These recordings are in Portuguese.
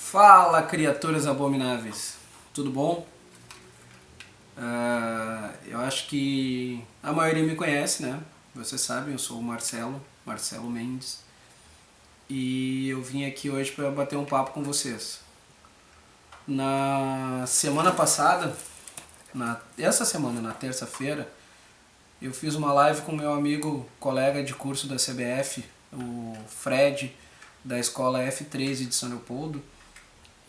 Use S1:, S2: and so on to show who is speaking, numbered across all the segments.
S1: Fala, criaturas abomináveis, tudo bom? Eu acho que a maioria me conhece, né? Vocês sabem, eu sou o Marcelo Mendes, e eu vim aqui hoje para bater um papo com vocês. Na semana passada, essa semana, na terça-feira, eu fiz uma live com meu amigo, colega de curso da CBF, o Fred, da escola F13 de São Leopoldo,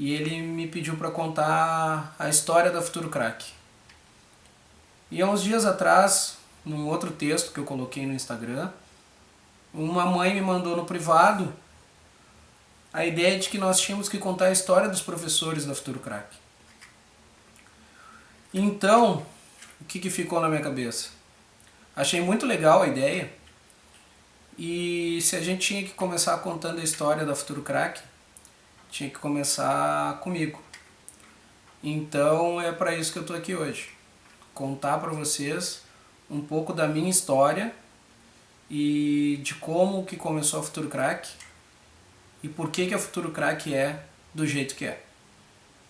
S1: e ele me pediu para contar a história da Futuro Crack. E há uns dias atrás, num outro texto que eu coloquei no Instagram, uma mãe me mandou no privado a ideia de que nós tínhamos que contar a história dos professores da Futuro Crack. Então, o que ficou na minha cabeça? Achei muito legal a ideia, e se a gente tinha que começar contando a história da Futuro Crack, tinha que começar comigo. Então é para isso que eu tô aqui hoje. Contar para vocês um pouco da minha história e de como que começou a Futuro Crack e por que a Futuro Crack é do jeito que é.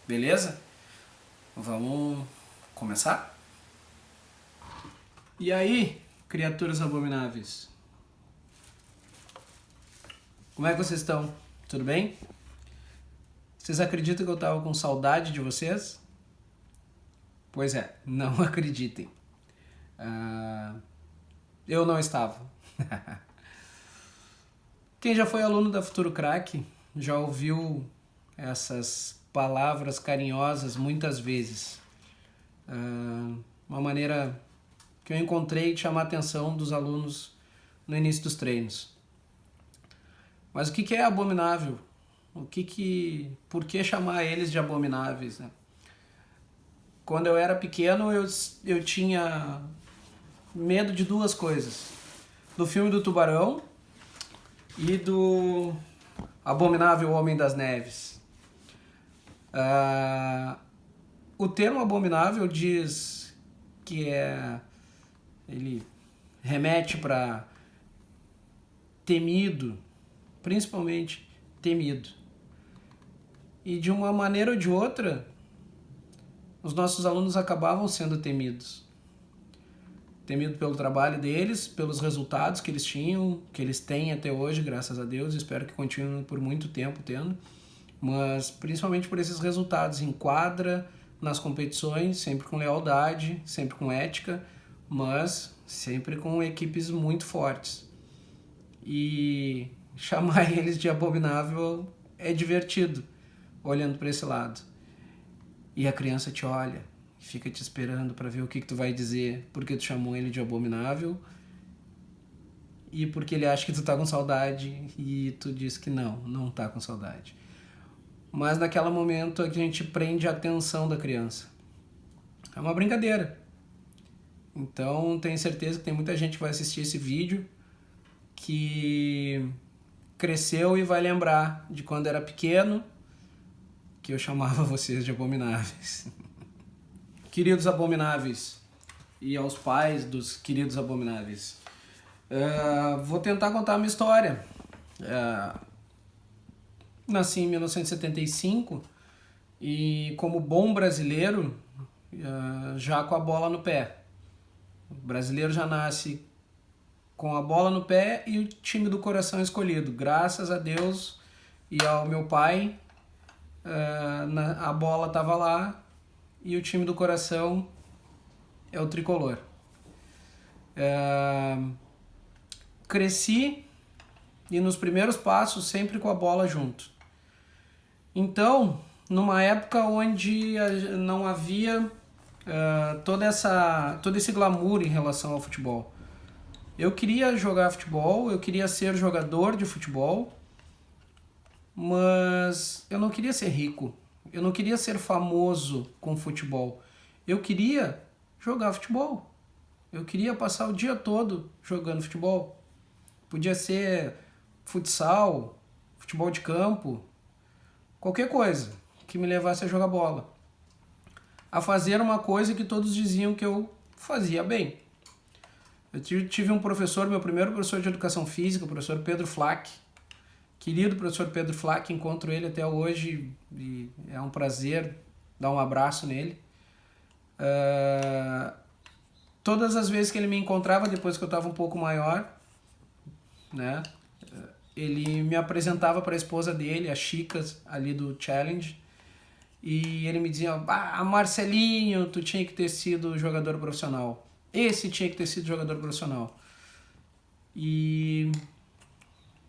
S1: Beleza? Vamos começar? E aí, criaturas abomináveis? Como é que vocês estão? Tudo bem? Vocês acreditam que eu tava com saudade de vocês? Pois é, não acreditem. Eu não estava. Quem já foi aluno da Futuro Crack já ouviu essas palavras carinhosas muitas vezes. Uma maneira que eu encontrei de chamar a atenção dos alunos no início dos treinos. Mas o que é abominável? Por que chamar eles de abomináveis, né? Quando eu era pequeno, eu tinha medo de duas coisas. Do filme do Tubarão e do Abominável Homem das Neves. O termo abominável diz que ele remete para temido, principalmente temido. E de uma maneira ou de outra, os nossos alunos acabavam sendo temidos. Temido pelo trabalho deles, pelos resultados que eles tinham, que eles têm até hoje, graças a Deus, espero que continuem por muito tempo tendo, mas principalmente por esses resultados em quadra, nas competições, sempre com lealdade, sempre com ética, mas sempre com equipes muito fortes. E chamar eles de abominável é divertido, olhando para esse lado. E a criança te olha, fica te esperando para ver o que tu vai dizer, porque tu chamou ele de abominável e porque ele acha que tu tá com saudade e tu diz que não tá com saudade. Mas naquele momento a gente prende a atenção da criança. É uma brincadeira. Então tenho certeza que tem muita gente que vai assistir esse vídeo que cresceu e vai lembrar de quando era pequeno que eu chamava vocês de abomináveis. Queridos abomináveis e aos pais dos queridos abomináveis, vou tentar contar a minha história. Nasci em 1975 e como bom brasileiro, já com a bola no pé. O brasileiro já nasce com a bola no pé e o time do coração escolhido. Graças a Deus e ao meu pai, a bola estava lá e o time do coração é o tricolor. Cresci e nos primeiros passos sempre com a bola junto. Então, numa época onde não havia todo esse glamour em relação ao futebol. Eu queria jogar futebol, eu queria ser jogador de futebol, mas eu não queria ser rico, eu não queria ser famoso com futebol. Eu queria jogar futebol, eu queria passar o dia todo jogando futebol. Podia ser futsal, futebol de campo, qualquer coisa que me levasse a jogar bola. A fazer uma coisa que todos diziam que eu fazia bem. Eu tive um professor, meu primeiro professor de educação física, o professor Pedro Flack, querido professor Pedro Flack, encontro ele até hoje e é um prazer dar um abraço nele. Todas as vezes que ele me encontrava, depois que eu estava um pouco maior, né, ele me apresentava para a esposa dele, a Chicas, ali do Challenge, e ele me dizia: Marcelinho, tu tinha que ter sido jogador profissional. Esse tinha que ter sido jogador profissional. E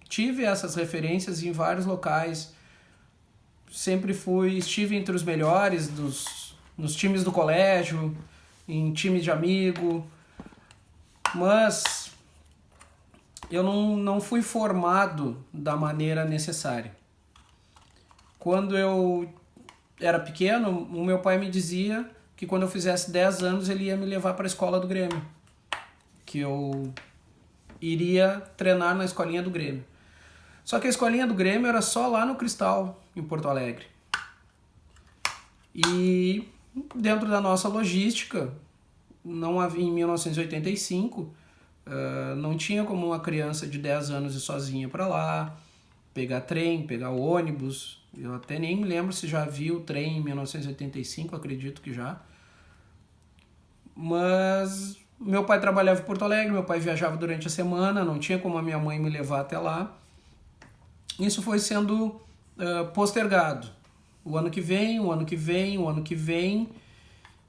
S1: tive essas referências em vários locais. Sempre estive entre os melhores nos times do colégio, em times de amigo, mas eu não fui formado da maneira necessária. Quando eu era pequeno, o meu pai me dizia que quando eu fizesse 10 anos ele ia me levar para a escola do Grêmio, que eu iria treinar na escolinha do Grêmio. Só que a escolinha do Grêmio era só lá no Cristal, em Porto Alegre. E dentro da nossa logística, não havia, em 1985, não tinha como uma criança de 10 anos ir sozinha para lá, pegar trem, pegar ônibus. Eu até nem me lembro se já vi o trem em 1985, acredito que já. Mas meu pai trabalhava em Porto Alegre, meu pai viajava durante a semana, não tinha como a minha mãe me levar até lá. Isso foi sendo postergado. O ano que vem, o ano que vem, o ano que vem.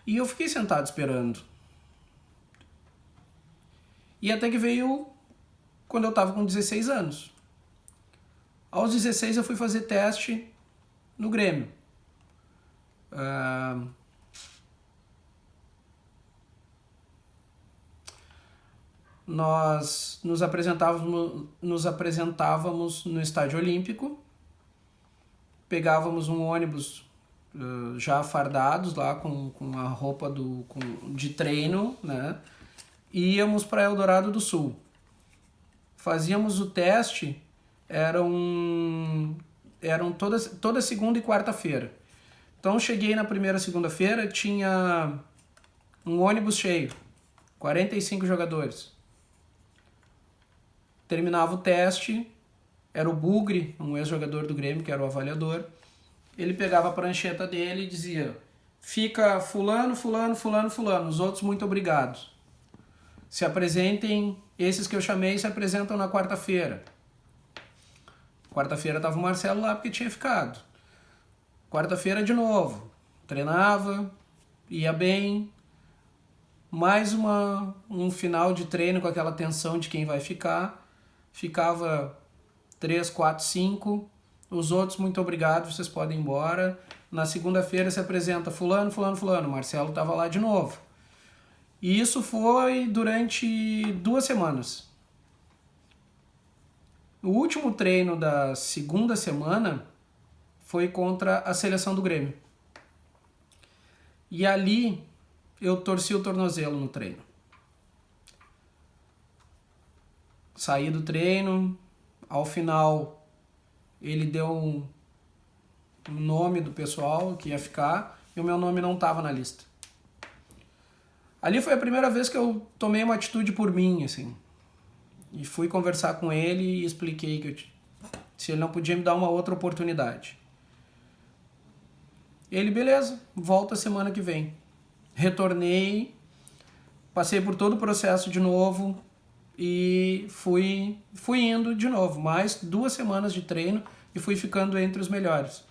S1: E eu fiquei sentado esperando. E até que veio quando eu estava com 16 anos. Aos 16 eu fui fazer teste no Grêmio. Nós nos apresentávamos no Estádio Olímpico, pegávamos um ônibus já fardados lá com a roupa de treino, né? E íamos para Eldorado do Sul. Fazíamos o teste, eram toda segunda e quarta-feira. Então cheguei na primeira segunda-feira, tinha um ônibus cheio, 45 jogadores. Terminava o teste, era o Bugre, um ex-jogador do Grêmio, que era o avaliador. Ele pegava a prancheta dele e dizia: fica fulano, fulano, fulano, fulano, os outros muito obrigado. Se apresentem, esses que eu chamei se apresentam na quarta-feira. Quarta-feira estava o Marcelo lá porque tinha ficado. Quarta-feira de novo, treinava, ia bem. Mais um final de treino com aquela tensão de quem vai ficar. Ficava 3, 4, 5. Os outros, muito obrigado, vocês podem ir embora. Na segunda-feira se apresenta fulano, fulano, fulano. O Marcelo estava lá de novo. E isso foi durante 2 semanas. O último treino da segunda semana foi contra a seleção do Grêmio. E ali eu torci o tornozelo no treino. Saí do treino, ao final ele deu um nome do pessoal que ia ficar e o meu nome não estava na lista. Ali foi a primeira vez que eu tomei uma atitude por mim, assim. E fui conversar com ele e expliquei que se ele não podia me dar uma outra oportunidade. Ele, beleza, volta semana que vem. Retornei, passei por todo o processo de novo e fui indo de novo. Mais 2 semanas de treino e fui ficando entre os melhores.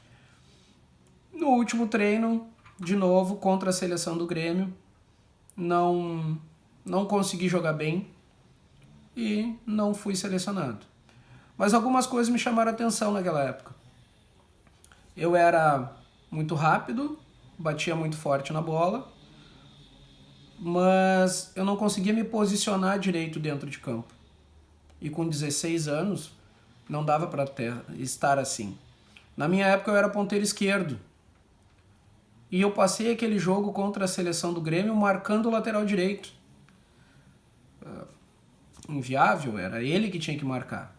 S1: No último treino, de novo, contra a seleção do Grêmio, não consegui jogar bem e não fui selecionado. Mas algumas coisas me chamaram a atenção naquela época. Eu era muito rápido, batia muito forte na bola, mas eu não conseguia me posicionar direito dentro de campo. E com 16 anos, não dava para estar assim. Na minha época eu era ponteiro esquerdo. E eu passei aquele jogo contra a seleção do Grêmio marcando o lateral direito. Inviável, era ele que tinha que marcar.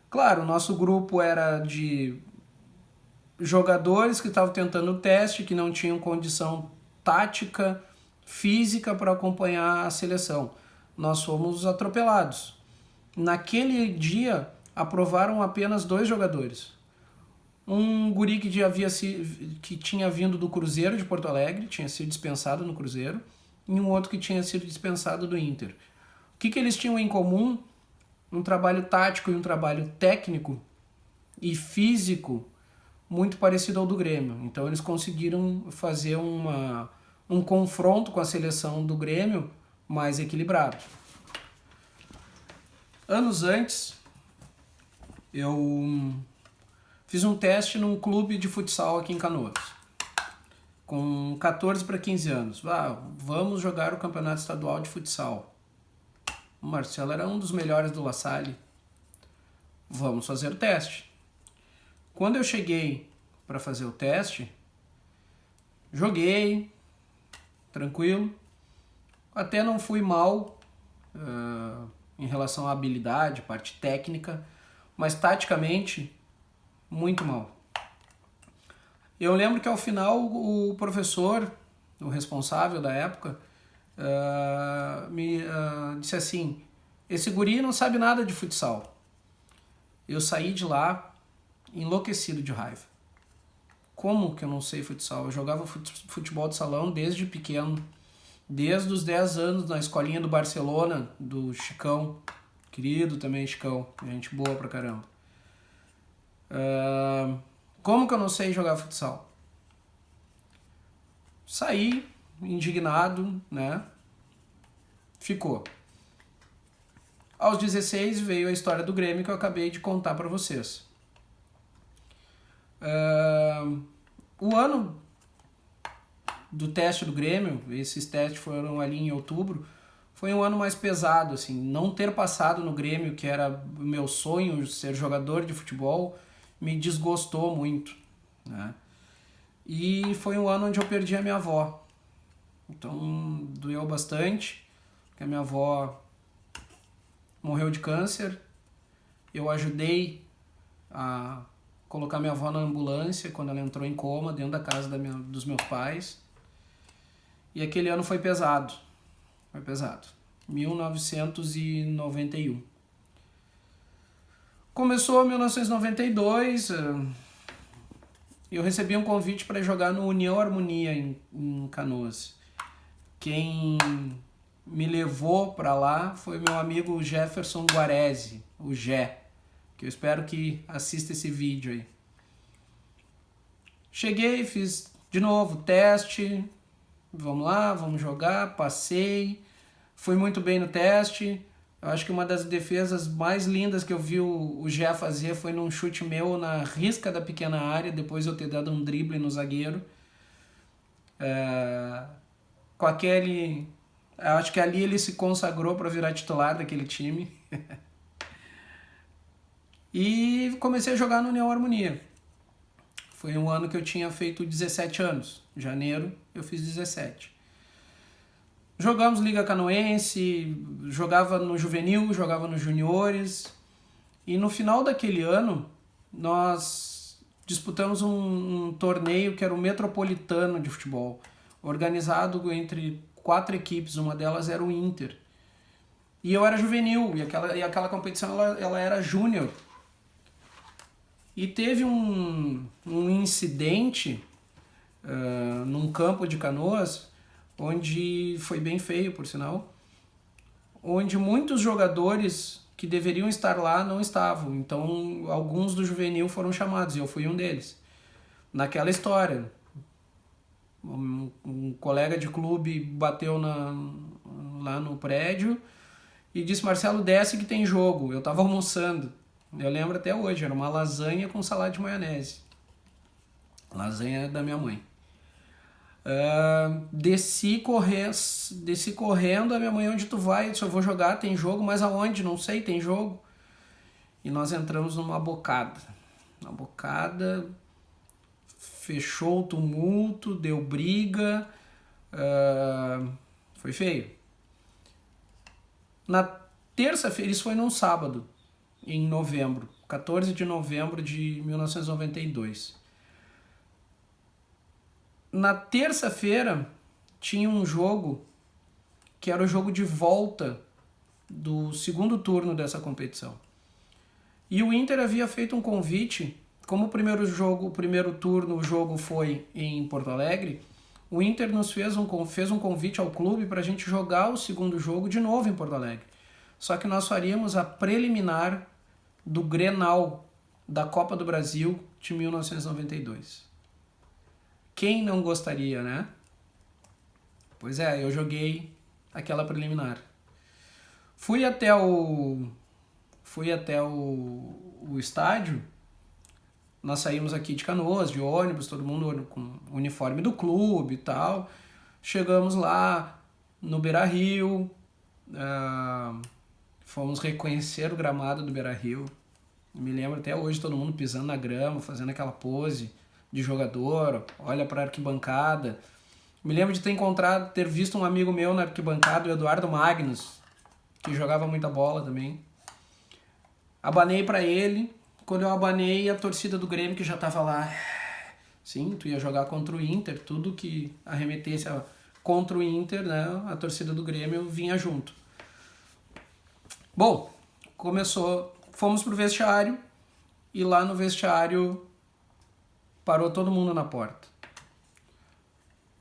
S1: Claro, o nosso grupo era de jogadores que estavam tentando o teste, que não tinham condição tática, física para acompanhar a seleção. Nós fomos atropelados. Naquele dia, aprovaram apenas 2 jogadores. Um guri que tinha vindo do Cruzeiro de Porto Alegre, tinha sido dispensado no Cruzeiro, e um outro que tinha sido dispensado do Inter. O que eles tinham em comum? Um trabalho tático e um trabalho técnico e físico muito parecido ao do Grêmio. Então eles conseguiram fazer um confronto com a seleção do Grêmio mais equilibrado. Anos antes, eu fiz um teste num clube de futsal aqui em Canoas, com 14 para 15 anos. Vamos jogar o campeonato estadual de futsal. O Marcelo era um dos melhores do La Salle. Vamos fazer o teste. Quando eu cheguei para fazer o teste, joguei, tranquilo. Até não fui mal em relação à habilidade, parte técnica, mas taticamente, muito mal. Eu lembro que ao final o professor, o responsável da época, me disse assim: esse guri não sabe nada de futsal. Eu saí de lá enlouquecido de raiva. Como que eu não sei futsal? Eu jogava futebol de salão desde pequeno, desde os 10 anos na escolinha do Barcelona, do Chicão, querido também Chicão, gente boa pra caramba. Como que eu não sei jogar futsal? Saí indignado, né? Ficou. Aos 16 veio a história do Grêmio que eu acabei de contar para vocês. O ano do teste do Grêmio, esses testes foram ali em outubro, foi um ano mais pesado, assim. Não ter passado no Grêmio, que era o meu sonho, ser jogador de futebol, me desgostou muito, né? E foi um ano onde eu perdi a minha avó. Então doeu bastante, porque a minha avó morreu de câncer. Eu ajudei a colocar minha avó na ambulância quando ela entrou em coma dentro da casa dos meus pais. E aquele ano foi pesado. Foi pesado. 1991. Começou 1992. Eu recebi um convite para jogar no União Harmonia em Canoas. Quem me levou para lá foi meu amigo Jefferson Guarese, o Gé, que eu espero que assista esse vídeo aí. Cheguei, fiz de novo teste, vamos lá, vamos jogar, passei, fui muito bem no teste. Eu acho que uma das defesas mais lindas que eu vi o Gé fazer foi num chute meu na risca da pequena área, depois eu ter dado um drible no zagueiro. Com aquele... Eu acho que ali ele se consagrou para virar titular daquele time. E comecei a jogar no União Harmonia. Foi um ano que eu tinha feito 17 anos. Em janeiro eu fiz 17. Jogamos Liga Canoense, jogava no juvenil, jogava nos juniores. E no final daquele ano, nós disputamos um torneio que era o Metropolitano de futebol, organizado entre 4 equipes, uma delas era o Inter. E eu era juvenil, e aquela competição ela era júnior. E teve um incidente num campo de Canoas, onde foi bem feio, por sinal, onde muitos jogadores que deveriam estar lá não estavam. Então, alguns do juvenil foram chamados, e eu fui um deles. Naquela história, um colega de clube bateu lá no prédio e disse: Marcelo, desce que tem jogo. Eu estava almoçando. Eu lembro até hoje, era uma lasanha com salada de maionese. Lasanha da minha mãe. Desci correndo, a minha mãe: onde tu vai? Eu disse: eu vou jogar, tem jogo, mas aonde? Não sei, tem jogo. E nós entramos numa bocada. Na bocada, fechou o tumulto, deu briga, foi feio. Na terça-feira, isso foi num sábado, em novembro, 14 de novembro de 1992. Na terça-feira tinha um jogo que era o jogo de volta do segundo turno dessa competição. E o Inter havia feito um convite, como o primeiro turno, o jogo foi em Porto Alegre, o Inter nos fez um convite ao clube para a gente jogar o segundo jogo de novo em Porto Alegre. Só que nós faríamos a preliminar do Grenal da Copa do Brasil de 1992. Quem não gostaria, né? Pois é, eu joguei aquela preliminar. Fui até o estádio. Nós saímos aqui de Canoas, de ônibus, todo mundo com o uniforme do clube e tal. Chegamos lá no Beira-Rio, fomos reconhecer o gramado do Beira-Rio. Me lembro até hoje todo mundo pisando na grama, fazendo aquela pose de jogador, olha para a arquibancada. Me lembro de ter visto um amigo meu na arquibancada, o Eduardo Magnus, que jogava muita bola também. Abanei para ele. Quando eu abanei, a torcida do Grêmio que já tava lá, sim, tu ia jogar contra o Inter, tudo que arremetesse contra o Inter, né, a torcida do Grêmio vinha junto. Bom, fomos pro vestiário e lá no vestiário parou todo mundo na porta.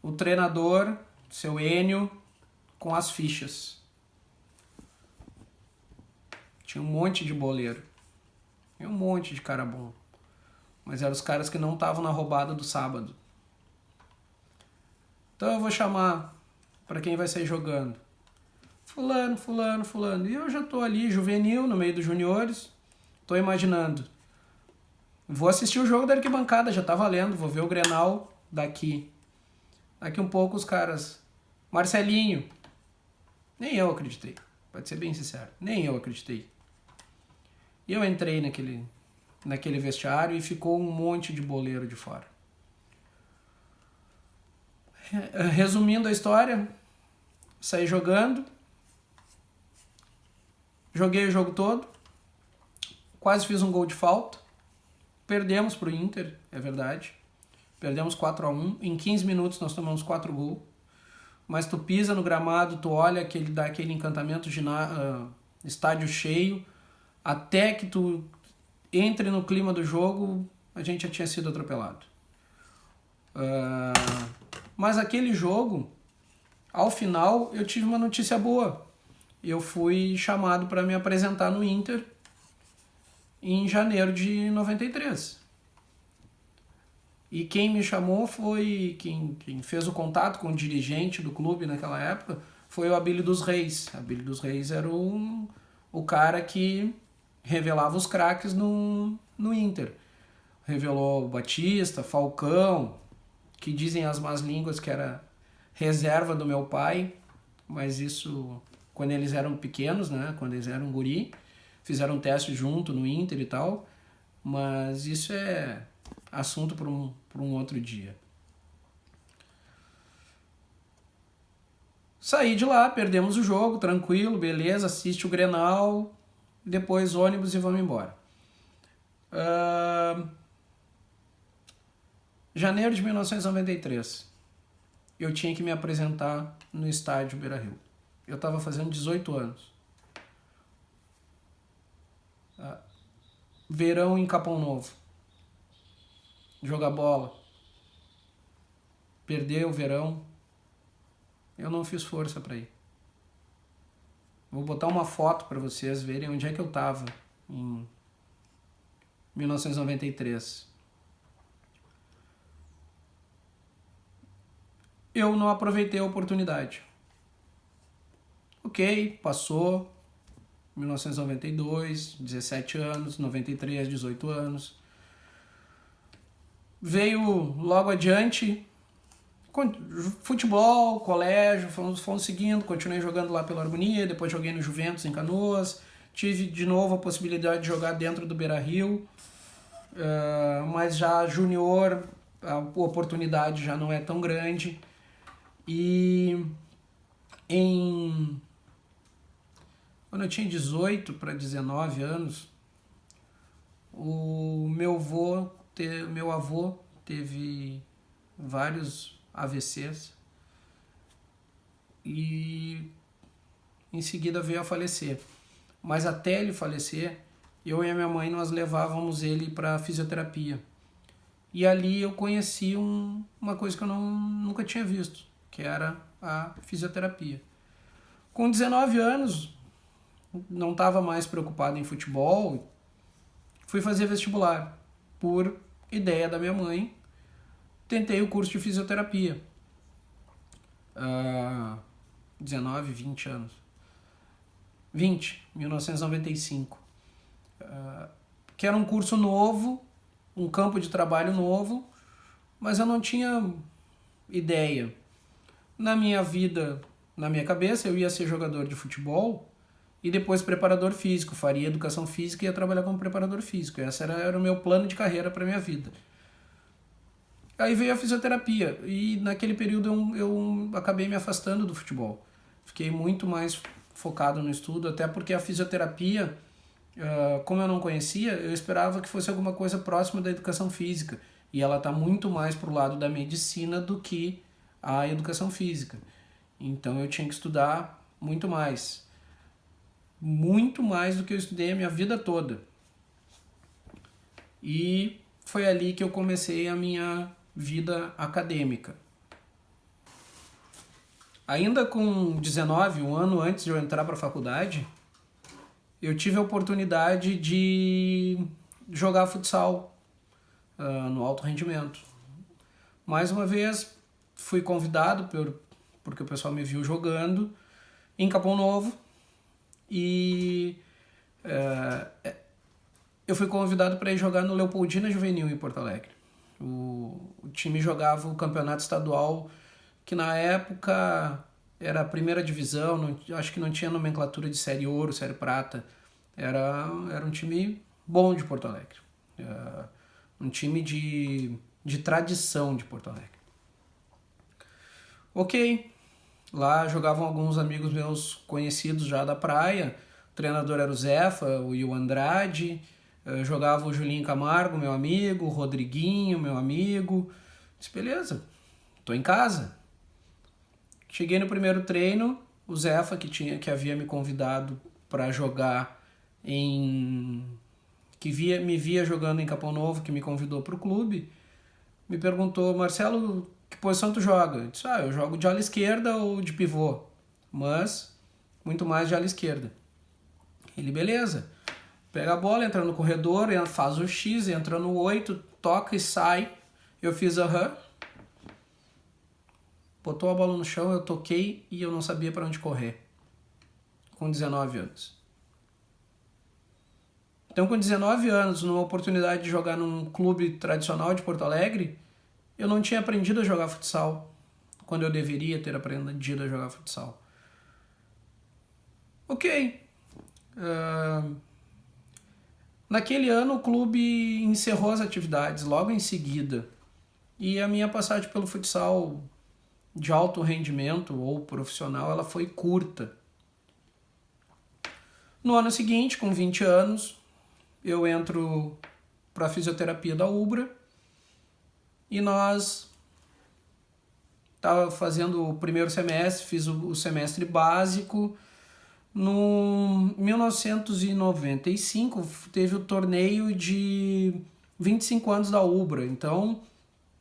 S1: O treinador, seu Enio, com as fichas. Tinha um monte de boleiro. E um monte de cara bom. Mas eram os caras que não estavam na roubada do sábado. Então eu vou chamar para quem vai sair jogando. Fulano, fulano, fulano. E eu já tô ali, juvenil, no meio dos juniores. Tô imaginando. Vou assistir o jogo da arquibancada, já tá valendo. Vou ver o Grenal daqui. Daqui um pouco os caras. Marcelinho. Nem eu acreditei. Pode ser bem sincero. Nem eu acreditei. E eu entrei naquele vestiário e ficou um monte de boleiro de fora. Resumindo a história, saí jogando, joguei o jogo todo, quase fiz um gol de falta, perdemos pro Inter, é verdade, perdemos 4-1, em 15 minutos nós tomamos 4 gols, mas tu pisa no gramado, tu olha dá aquele encantamento de estádio cheio, até que tu entre no clima do jogo, a gente já tinha sido atropelado. Mas aquele jogo, ao final, eu tive uma notícia boa. Eu fui chamado para me apresentar no Inter em janeiro de 93. E quem me chamou quem fez o contato com o dirigente do clube naquela época, foi o Abílio dos Reis. Abílio dos Reis era o cara que revelava os craques no Inter. Revelou Batista, Falcão, que dizem as más línguas que era reserva do meu pai, mas isso quando eles eram pequenos, né? Quando eles eram guri, fizeram um teste junto no Inter e tal, mas isso é assunto para um outro dia. Saí de lá, perdemos o jogo, tranquilo, beleza, assiste o Grenal, depois ônibus e vamos embora. Janeiro de 1993, eu tinha que me apresentar no estádio Beira-Rio. Eu estava fazendo 18 anos. Verão em Capão Novo. Jogar bola. Perder o verão. Eu não fiz força para ir. Vou botar uma foto para vocês verem onde é que eu estava em 1993. Eu não aproveitei a oportunidade. Ok, passou. 1992, 17 anos, 93, 18 anos. Veio logo adiante futebol, colégio, fomos seguindo, continuei jogando lá pela Harmonia, depois joguei no Juventus em Canoas, tive de novo a possibilidade de jogar dentro do Beira-Rio, mas já junior, a oportunidade já não é tão grande. E quando eu tinha 18 para 19 anos, o meu avô teve vários AVCs e em seguida veio a falecer. Mas até ele falecer, eu e a minha mãe, nós levávamos ele para fisioterapia. E ali eu conheci uma coisa que eu nunca tinha visto, que era a fisioterapia. Com 19 anos, não estava mais preocupado em futebol, fui fazer vestibular. Por ideia da minha mãe, tentei o curso de fisioterapia. 19, 20 anos. 1995. Que era um curso novo, um campo de trabalho novo, mas eu não tinha ideia. Na minha vida, na minha cabeça, eu ia ser jogador de futebol e depois preparador físico, faria educação física e ia trabalhar como preparador físico. Esse era o meu plano de carreira para minha vida. Aí veio a fisioterapia e naquele período eu acabei me afastando do futebol. Fiquei muito mais focado no estudo, até porque a fisioterapia, como eu não conhecia, eu esperava que fosse alguma coisa próxima da educação física. E ela está muito mais para o lado da medicina do que a educação física. Então eu tinha que estudar muito mais do que eu estudei a minha vida toda. E foi ali que eu comecei a minha vida acadêmica. Ainda com 19, um ano antes de eu entrar para a faculdade, eu tive a oportunidade de jogar futsal no alto rendimento. Mais uma vez, fui convidado porque o pessoal me viu jogando em Capão Novo e eu fui convidado para ir jogar no Leopoldina Juvenil em Porto Alegre. O time jogava o campeonato estadual, que na época era a primeira divisão, acho que não tinha nomenclatura de série ouro, série prata. Era um time bom de Porto Alegre. Um time de tradição de Porto Alegre. Ok, lá jogavam alguns amigos meus conhecidos já da praia. O treinador era o Zefa, o Will Andrade. Jogava o Julinho Camargo, meu amigo, o Rodriguinho, meu amigo. Disse, beleza, tô em casa. Cheguei no primeiro treino, o Zefa, que havia me convidado para jogar me via jogando em Capão Novo, que me convidou para o clube, me perguntou, Marcelo, que posição tu joga? Eu disse, eu jogo de ala esquerda ou de pivô, mas muito mais de ala esquerda. Ele, beleza. Pega a bola, entra no corredor, faz o X, entra no 8, toca e sai. Eu fiz botou a bola no chão, eu toquei e eu não sabia para onde correr. Com 19 anos. Então, com 19 anos, numa oportunidade de jogar num clube tradicional de Porto Alegre, eu não tinha aprendido a jogar futsal quando eu deveria ter aprendido a jogar futsal. Ok. Naquele ano o clube encerrou as atividades logo em seguida e a minha passagem pelo futsal de alto rendimento ou profissional ela foi curta. No ano seguinte, com 20 anos, eu entro para a fisioterapia da Ubra e nós estava fazendo o primeiro semestre, fiz o semestre básico. No 1995 teve o torneio de 25 anos da Ubra, então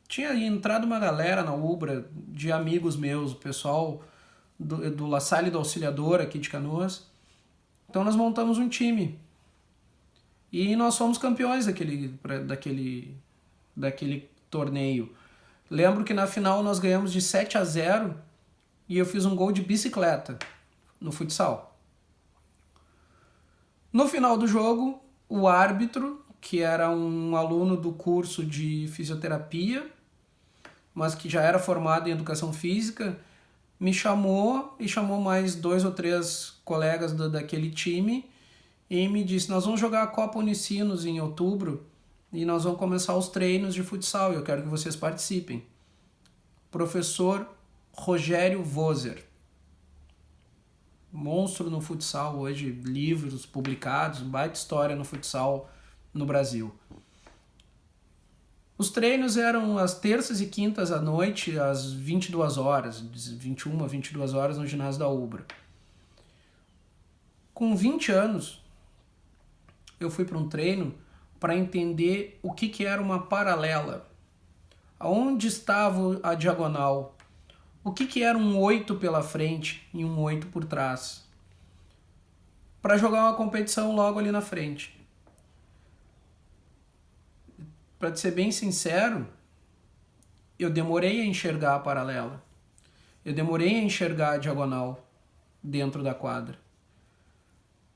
S1: tinha entrado uma galera na Ubra de amigos meus, o pessoal do La Salle do Auxiliador aqui de Canoas. Então nós montamos um time e nós fomos campeões daquele torneio. Lembro que na final nós ganhamos de 7-0 e eu fiz um gol de bicicleta no futsal. No final do jogo, o árbitro, que era um aluno do curso de fisioterapia, mas que já era formado em educação física, me chamou e chamou mais 2 ou 3 colegas daquele time e me disse, nós vamos jogar a Copa Unicinos em outubro e nós vamos começar os treinos de futsal e eu quero que vocês participem. Professor Rogério Voser. Monstro no futsal hoje, livros publicados, baita história no futsal no Brasil. Os treinos eram às terças e quintas à noite, às 22 horas, 21 a 22 horas no ginásio da Ubra. Com 20 anos, eu fui para um treino para entender o que era uma paralela. Aonde estava a diagonal? O que era um 8 pela frente e um 8 por trás? Para jogar uma competição logo ali na frente. Para ser bem sincero, eu demorei a enxergar a paralela. Eu demorei a enxergar a diagonal dentro da quadra.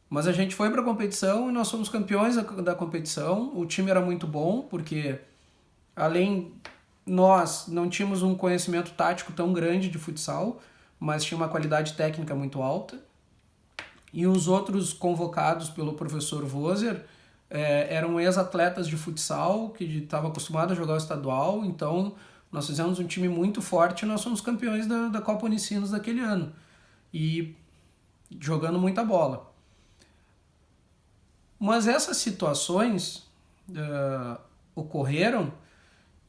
S1: Mas a gente foi para a competição e nós fomos campeões da competição. O time era muito bom, porque além nós não tínhamos um conhecimento tático tão grande de futsal, mas tinha uma qualidade técnica muito alta. E os outros convocados pelo professor Voser eram ex-atletas de futsal, que estavam acostumados a jogar o estadual. Então nós fizemos um time muito forte e nós fomos campeões da Copa Unicinos daquele ano. E jogando muita bola. Mas essas situações ocorreram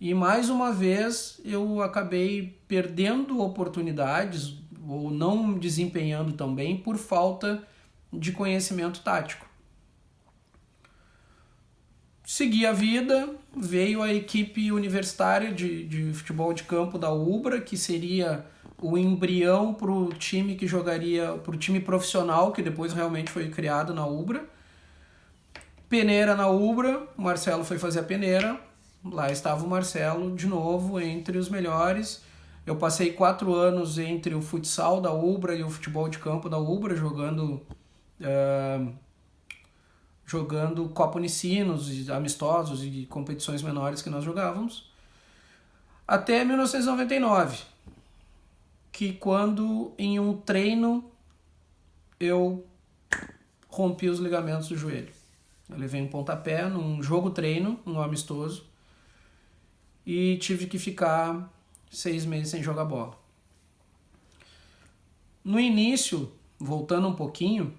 S1: e mais uma vez eu acabei perdendo oportunidades ou não desempenhando tão bem por falta de conhecimento tático. Segui a vida, veio a equipe universitária de futebol de campo da Ubra, que seria o embrião para o time que jogaria, para o time profissional que depois realmente foi criado na Ubra. Peneira na Ubra, o Marcelo foi fazer a peneira, lá estava o Marcelo de novo entre os melhores. Eu passei 4 anos entre o futsal da Ubra e o futebol de campo da Ubra, jogando Copa Unicinos, amistosos e competições menores que nós jogávamos, até 1999, que quando em um treino eu rompi os ligamentos do joelho. Eu levei um pontapé num jogo treino, um amistoso, e tive que ficar 6 meses sem jogar bola. No início, voltando um pouquinho,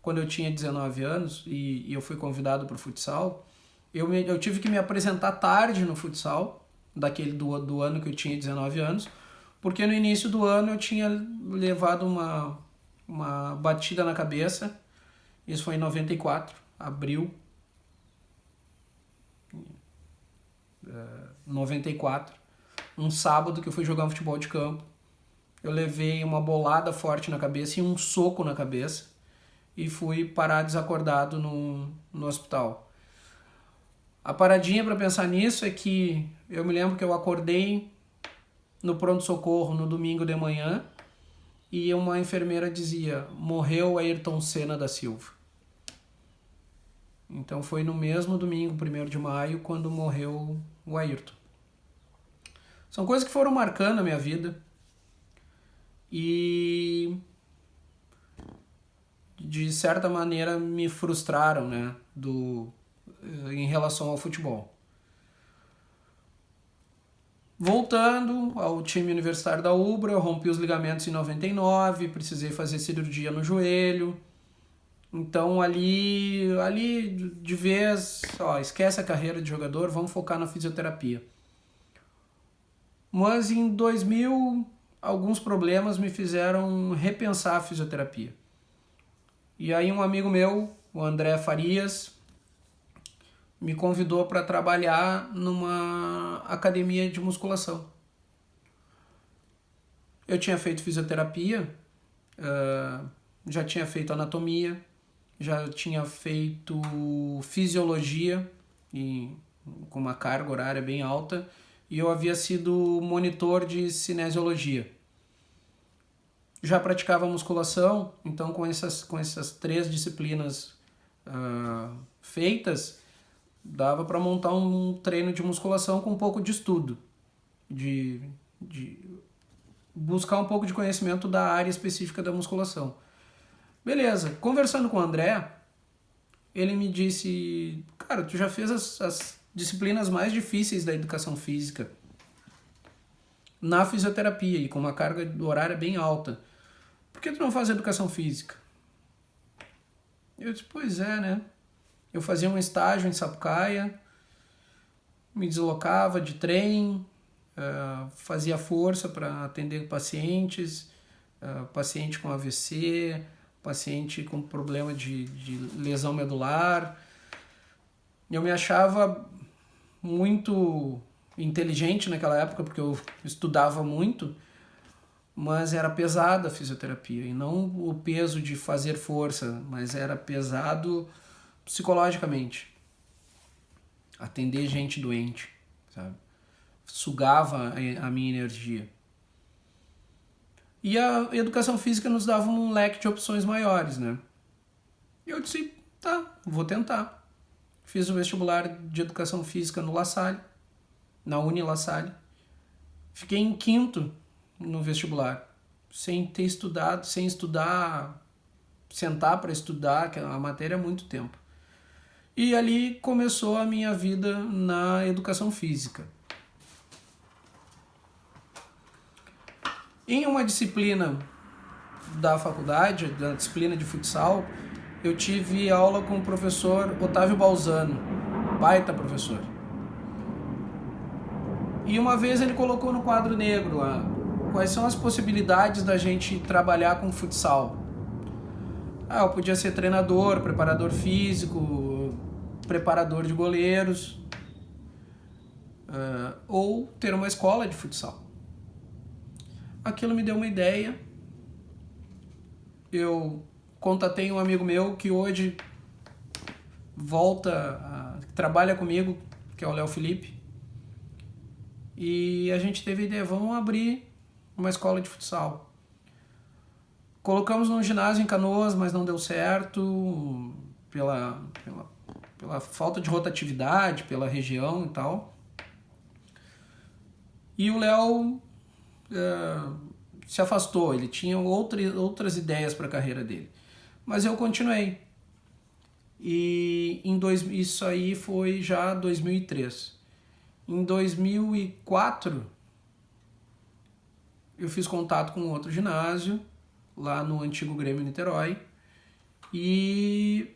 S1: quando eu tinha 19 anos e eu fui convidado para o futsal, eu tive que me apresentar tarde no futsal, do ano que eu tinha 19 anos, porque no início do ano eu tinha levado uma batida na cabeça. Isso foi em 94, abril 94, um sábado que eu fui jogar um futebol de campo. Eu levei uma bolada forte na cabeça e um soco na cabeça e fui parar desacordado no hospital. A paradinha para pensar nisso é que eu me lembro que eu acordei no pronto-socorro no domingo de manhã e uma enfermeira dizia: morreu Ayrton Senna da Silva. Então foi no mesmo domingo, 1º de maio, quando morreu o Ayrton. São coisas que foram marcando a minha vida e de certa maneira me frustraram, né, em relação ao futebol. Voltando ao time universitário da Ubra, eu rompi os ligamentos em 99, precisei fazer cirurgia no joelho. Então ali de vez, esquece a carreira de jogador, vamos focar na fisioterapia. Mas em 2000, alguns problemas me fizeram repensar a fisioterapia. E aí um amigo meu, o André Farias, me convidou para trabalhar numa academia de musculação. Eu tinha feito fisioterapia, já tinha feito anatomia, já tinha feito fisiologia com uma carga horária bem alta e eu havia sido monitor de cinesiologia. Já praticava musculação, então com essas 3 disciplinas feitas, dava para montar um treino de musculação com um pouco de estudo, de buscar um pouco de conhecimento da área específica da musculação. Beleza, conversando com o André, ele me disse: cara, tu já fez as disciplinas mais difíceis da educação física na fisioterapia e com uma carga horária bem alta. Por que tu não faz educação física? Eu disse: pois é, né? Eu fazia um estágio em Sapucaia, me deslocava de trem, fazia força para atender pacientes, paciente com AVC, paciente com problema de lesão medular. Eu me achava muito inteligente naquela época, porque eu estudava muito, mas era pesada a fisioterapia, e não o peso de fazer força, mas era pesado psicologicamente. Atender gente doente, sabe? Sugava a minha energia. E a educação física nos dava um leque de opções maiores, né? E eu disse, tá, vou tentar. Fiz o vestibular de educação física no La Salle, na Uni La Salle. Fiquei em 5º no vestibular, sem ter estudado, sem estudar, sentar para estudar, que a matéria é muito tempo. E ali começou a minha vida na educação física. Em uma disciplina da faculdade, da disciplina de futsal, eu tive aula com o professor Otávio Balzano, baita professor. E uma vez ele colocou no quadro negro lá, quais são as possibilidades da gente trabalhar com futsal. Eu podia ser treinador, preparador físico, preparador de goleiros, ou ter uma escola de futsal. Aquilo me deu uma ideia. Eu contatei um amigo meu que hoje trabalha comigo, que é o Léo Felipe, e a gente teve a ideia, vamos abrir uma escola de futsal. Colocamos num ginásio em Canoas, mas não deu certo pela falta de rotatividade, pela região e tal. E o Léo se afastou, ele tinha outras ideias para a carreira dele. Mas eu continuei. E isso aí foi já 2003. Em 2004, eu fiz contato com outro ginásio, lá no antigo Grêmio Niterói, e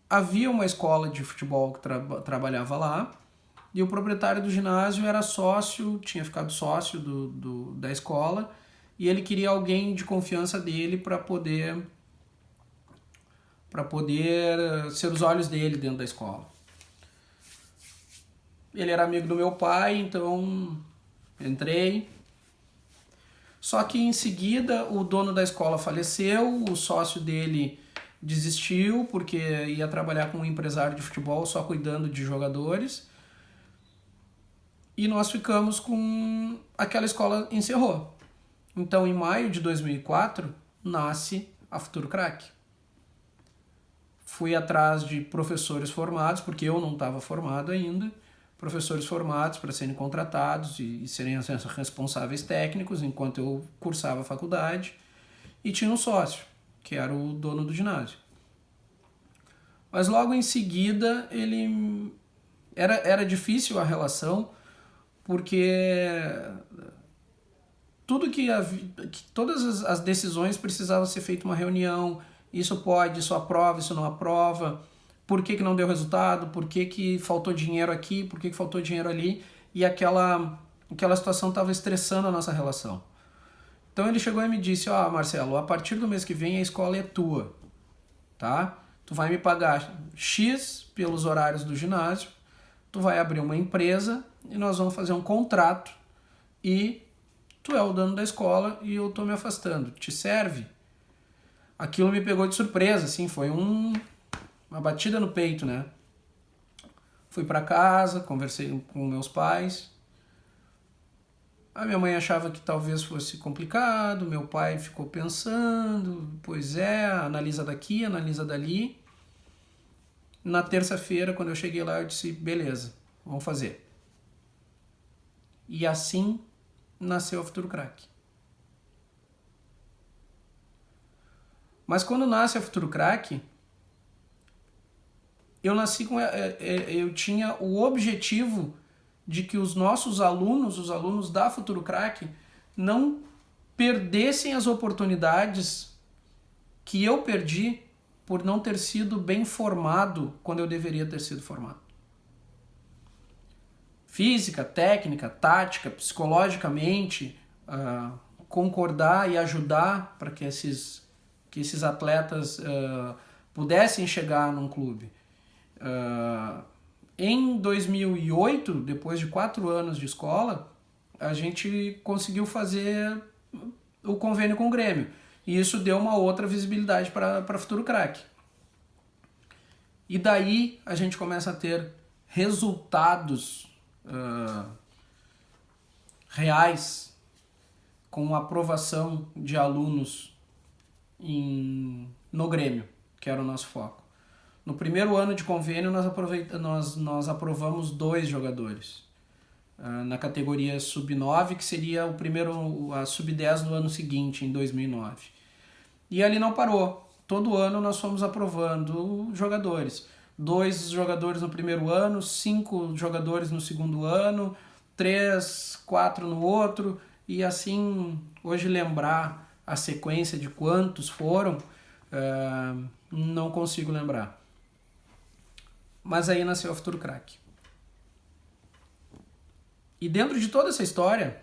S1: havia uma escola de futebol que trabalhava lá, e o proprietário do ginásio era sócio, tinha ficado sócio da escola, e ele queria alguém de confiança dele para poder ser os olhos dele dentro da escola. Ele era amigo do meu pai, então entrei. Só que em seguida o dono da escola faleceu, o sócio dele desistiu porque ia trabalhar com um empresário de futebol só cuidando de jogadores. E nós ficamos com... aquela escola encerrou. Então, em maio de 2004, nasce a Futuro Crack. Fui atrás de professores formados, porque eu não estava formado ainda, professores formados para serem contratados e serem responsáveis técnicos enquanto eu cursava a faculdade, e tinha um sócio, que era o dono do ginásio. Mas logo em seguida, era difícil a relação, porque todas as decisões precisavam ser feitas uma reunião, isso pode, isso aprova, isso não aprova, por que não deu resultado, por que faltou dinheiro aqui, por que faltou dinheiro ali, e aquela situação estava estressando a nossa relação. Então ele chegou e me disse, Marcelo, a partir do mês que vem a escola é tua, tá? Tu vai me pagar X pelos horários do ginásio, tu vai abrir uma empresa e nós vamos fazer um contrato e tu é o dono da escola e eu tô me afastando. Te serve? Aquilo me pegou de surpresa, assim, foi uma batida no peito, né? Fui para casa, conversei com meus pais. A minha mãe achava que talvez fosse complicado, meu pai ficou pensando, pois é, analisa daqui, analisa dali. Na terça-feira, quando eu cheguei lá, eu disse, beleza, vamos fazer. E assim nasceu a Futuro Crack. Mas quando nasce a Futuro Crack, eu tinha o objetivo de que os nossos alunos, os alunos da Futuro Crack, não perdessem as oportunidades que eu perdi por não ter sido bem formado quando eu deveria ter sido formado. Física, técnica, tática, psicologicamente, concordar e ajudar para que esses que esses atletas pudessem chegar num clube. Em 2008, depois de 4 anos de escola, a gente conseguiu fazer o convênio com o Grêmio. E isso deu uma outra visibilidade para Futuro Crack. E daí a gente começa a ter resultados reais com a aprovação de alunos no Grêmio, que era o nosso foco. No primeiro ano de convênio, nós aprovamos 2 jogadores. Na categoria sub-9, que seria a sub-10 do ano seguinte, em 2009. E ali não parou. Todo ano nós fomos aprovando jogadores. 2 jogadores no primeiro ano, 5 jogadores no segundo ano, 3, 4 no outro, e assim, hoje lembrar a sequência de quantos foram, não consigo lembrar. Mas aí nasceu a Futuro Crack. E dentro de toda essa história,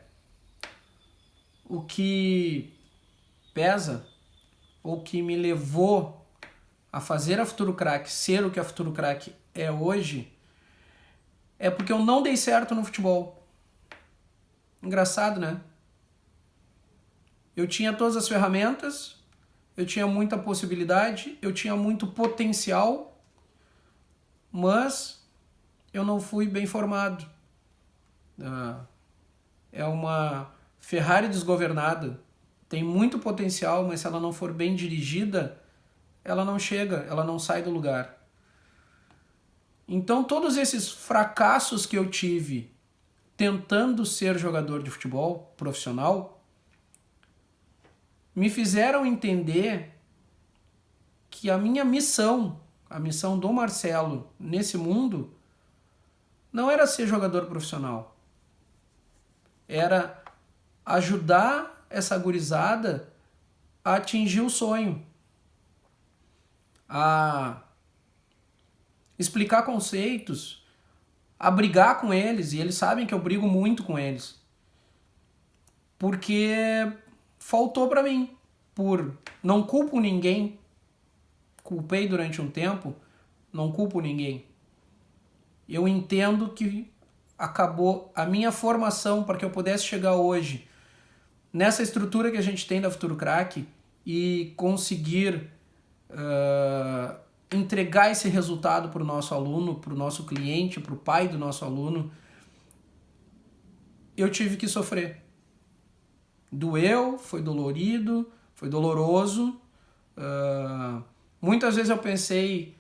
S1: o que pesa, ou que me levou a fazer a Futuro Crack ser o que a Futuro Crack é hoje, é porque eu não dei certo no futebol. Engraçado, né? Eu tinha todas as ferramentas, eu tinha muita possibilidade, eu tinha muito potencial, mas eu não fui bem formado. É uma Ferrari desgovernada. Tem muito potencial, mas se ela não for bem dirigida, ela não chega, ela não sai do lugar. Então todos esses fracassos que eu tive tentando ser jogador de futebol profissional me fizeram entender que a minha missão, a missão do Marcelo nesse mundo, não era ser jogador profissional. Era ajudar essa gurizada a atingir o sonho, a explicar conceitos, a brigar com eles, e eles sabem que eu brigo muito com eles, porque faltou para mim, não culpo ninguém, culpei durante um tempo, não culpo ninguém. Eu entendo que acabou a minha formação para que eu pudesse chegar hoje nessa estrutura que a gente tem da Futuro Crack e conseguir entregar esse resultado para o nosso aluno, para o nosso cliente, para o pai do nosso aluno. Eu tive que sofrer. Doeu, foi dolorido, foi doloroso. Muitas vezes eu pensei,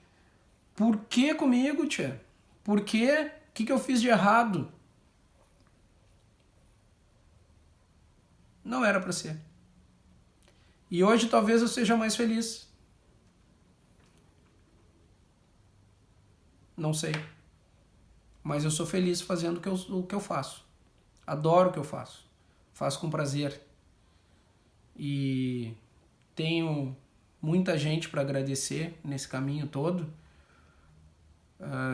S1: por que comigo, tia? Por quê? O que eu fiz de errado? Não era para ser. E hoje talvez eu seja mais feliz. Não sei. Mas eu sou feliz fazendo o que eu faço. Adoro o que eu faço. Faço com prazer. E tenho muita gente para agradecer nesse caminho todo.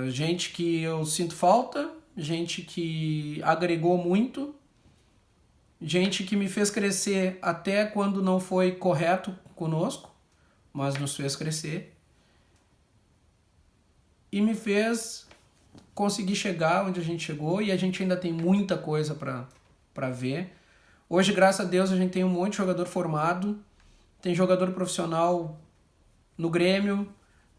S1: Gente que eu sinto falta, gente que agregou muito, gente que me fez crescer até quando não foi correto conosco, mas nos fez crescer e me fez conseguir chegar onde a gente chegou, e a gente ainda tem muita coisa para ver. Hoje, graças a Deus, a gente tem um monte de jogador formado, tem jogador profissional no Grêmio,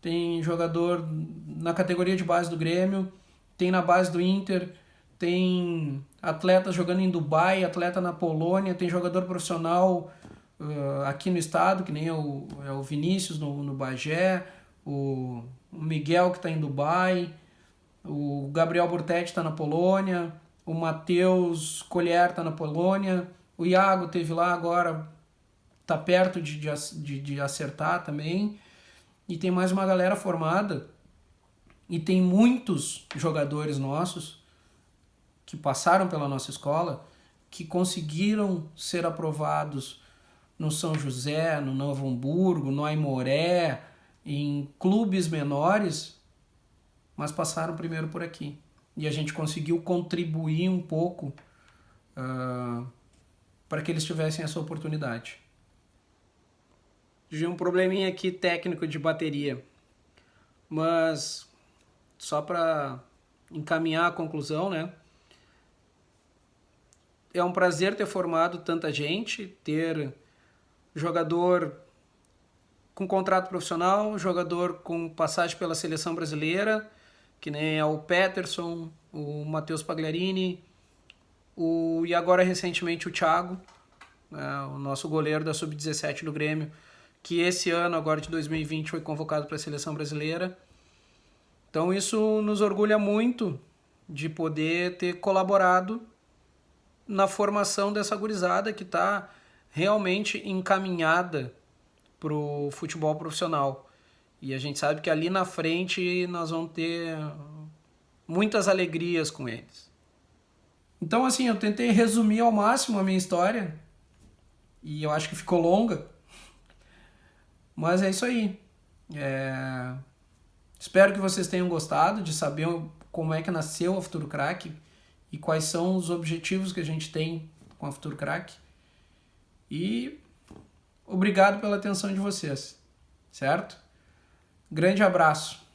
S1: tem jogador na categoria de base do Grêmio, tem na base do Inter, tem atleta jogando em Dubai, atleta na Polônia, tem jogador profissional aqui no estado, que nem é o Vinícius no Bagé, o Miguel que está em Dubai, o Gabriel Burtetti está na Polônia, o Matheus Collier está na Polônia, o Iago teve lá agora, está perto de acertar também. E tem mais uma galera formada, e tem muitos jogadores nossos que passaram pela nossa escola, que conseguiram ser aprovados no São José, no Novo Hamburgo, no Aimoré, em clubes menores, mas passaram primeiro por aqui. E a gente conseguiu contribuir um pouco para que eles tivessem essa oportunidade. de um probleminha aqui técnico de bateria. Mas só para encaminhar a conclusão, né? É um prazer ter formado tanta gente, ter jogador com contrato profissional, jogador com passagem pela seleção brasileira, que nem é o Peterson, o Matheus Pagliarini, e agora recentemente o Thiago, né, o nosso goleiro da Sub-17 do Grêmio, que esse ano, agora de 2020, foi convocado para a seleção brasileira. Então isso nos orgulha muito de poder ter colaborado na formação dessa gurizada que está realmente encaminhada para o futebol profissional. E a gente sabe que ali na frente nós vamos ter muitas alegrias com eles. Então, assim, eu tentei resumir ao máximo a minha história e eu acho que ficou longa, mas é isso aí. Espero que vocês tenham gostado de saber como é que nasceu a Futuro Crack e quais são os objetivos que a gente tem com a Futuro Crack. E obrigado pela atenção de vocês, certo? Grande abraço.